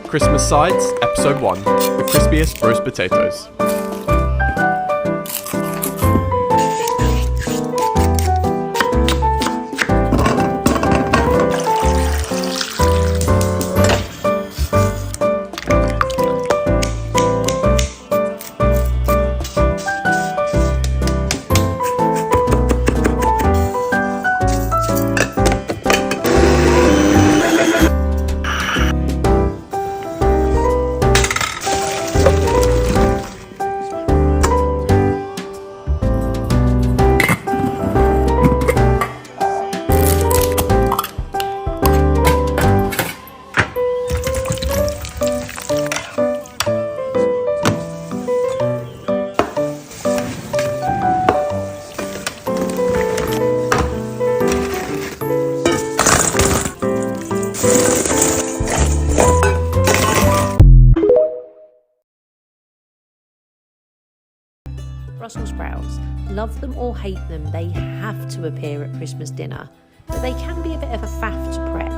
Christmas Sides, Episode 1, The Crispiest Roast Potatoes. Brussels sprouts. Love them or hate them, they have to appear at Christmas dinner, but they can be a bit of a faff to prep.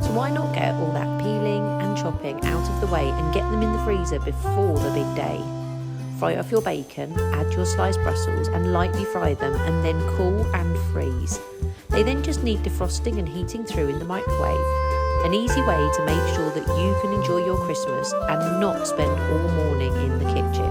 So why not get all that peeling and chopping out of the way and get them in the freezer before the big day? Fry off your bacon, add your sliced Brussels and lightly fry them and then cool and freeze. They then just need defrosting and heating through in the microwave. An easy way to make sure that you can enjoy your Christmas and not spend all morning in the kitchen.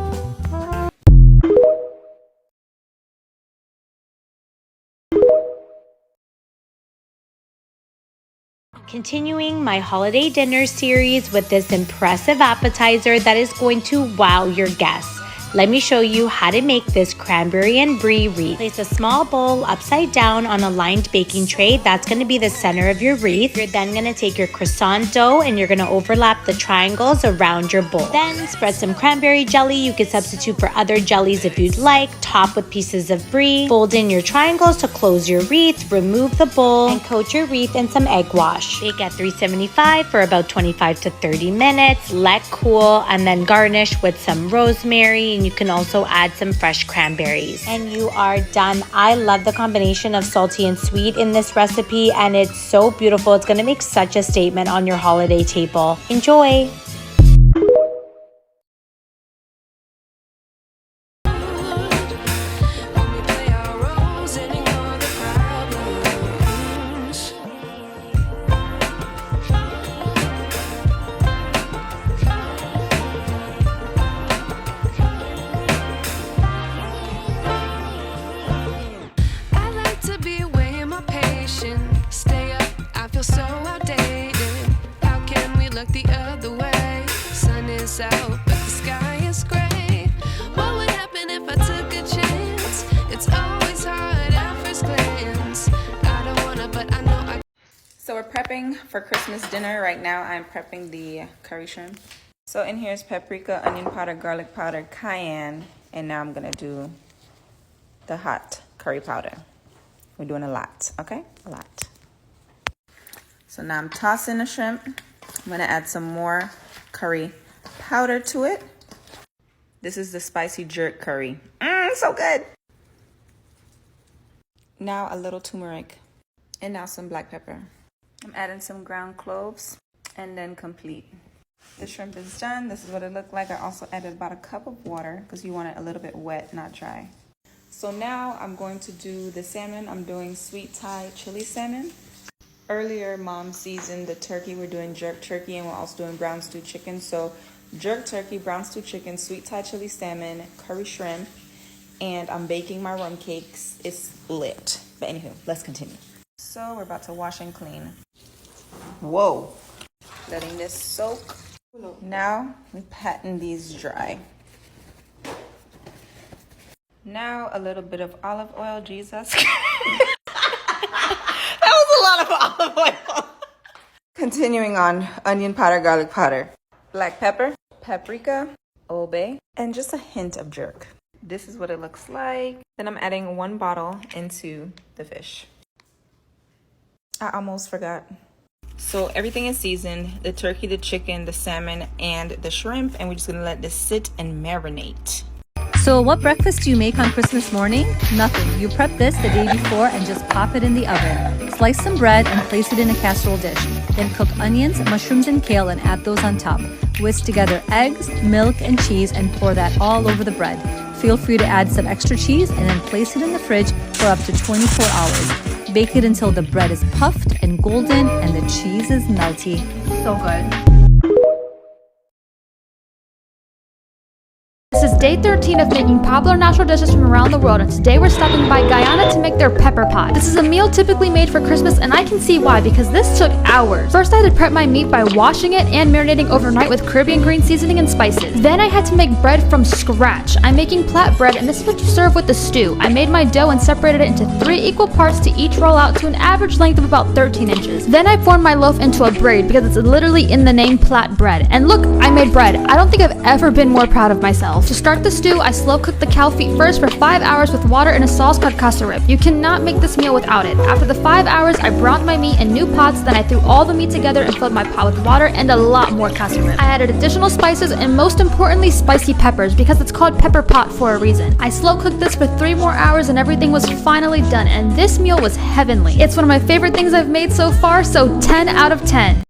Continuing my holiday dinner series with this impressive appetizer that is going to wow your guests. Let me show you how to make this cranberry and brie wreath. Place a small bowl upside down on a lined baking tray. That's going to be the center of your wreath. You're then going to take your croissant dough and you're going to overlap the triangles around your bowl. Then spread some cranberry jelly. You can substitute for other jellies if you'd like. Top with pieces of brie. Fold in your triangles to close your wreath. Remove the bowl and coat your wreath in some egg wash. Bake at 375 for about 25 to 30 minutes. Let cool and then garnish with some rosemary. And you can also add some fresh cranberries. And you are done. I love the combination of salty and sweet in this recipe, and it's so beautiful. It's gonna make such a statement on your holiday table. Enjoy! Out, but the sky is gray. What would happen if I took a chance? It's always hard at first glance. I don't wanna, but I know I. So we're prepping for Christmas dinner. Right now I'm prepping the curry shrimp. So in here is paprika, onion powder, garlic powder, cayenne, and now I'm gonna do the hot curry powder. We're doing a lot, okay? A lot. So now I'm tossing the shrimp. I'm gonna add some more curry powder to it. This is the spicy jerk curry. So good. Now a little turmeric and now some black pepper. I'm adding some ground cloves and then complete. The shrimp is done. This is what it looked like. I also added about a cup of water because you want it a little bit wet, not dry. So now I'm going to do the salmon. I'm doing sweet Thai chili salmon. Earlier, Mom seasoned the turkey. We're doing jerk turkey and we're also doing brown stew chicken. So jerk turkey, brown stew chicken, sweet Thai chili salmon, curry shrimp, and I'm baking my rum cakes. It's lit. But anywho, let's continue. So we're about to wash and clean. Whoa. Letting this soak. Now we pattern these dry. Now a little bit of olive oil, Jesus. That was a lot of olive oil. Continuing on, onion powder, garlic powder, black pepper, paprika, Old Bay, and just a hint of jerk. This is what it looks like. Then I'm adding 1 bottle into the fish. I almost forgot. So everything is seasoned, the turkey, the chicken, the salmon, and the shrimp, and we're just gonna let this sit and marinate. So what breakfast do you make on Christmas morning? Nothing. You prep this the day before and just pop it in the oven. Slice some bread and place it in a casserole dish. Then cook onions, mushrooms, and kale and add those on top. Whisk together eggs, milk, and cheese and pour that all over the bread. Feel free to add some extra cheese and then place it in the fridge for up to 24 hours. Bake it until the bread is puffed and golden and the cheese is melty. So good. This is day 13 of making popular natural dishes from around the world, and today we're stopping by Guyana to make their pepper pot. This is a meal typically made for Christmas, and I can see why, because this took hours. First, I had to prep my meat by washing it and marinating overnight with Caribbean green seasoning and spices. Then I had to make bread from scratch. I'm making plat bread, and this is what you serve with the stew. I made my dough and separated it into 3 equal parts to each roll out to an average length of about 13 inches. Then I formed my loaf into a braid because it's literally in the name plat bread. And look, I made bread. I don't think I've ever been more proud of myself. To start the stew, I slow cooked the cow feet first for 5 hours with water in a sauce called kasserib. You cannot make this meal without it. After the 5 hours, I browned my meat in new pots, then I threw all the meat together and filled my pot with water and a lot more kasserib. I added additional spices and most importantly spicy peppers because it's called pepper pot for a reason. I slow cooked this for 3 more hours and everything was finally done, and this meal was heavenly. It's one of my favorite things I've made so far, so 10 out of 10.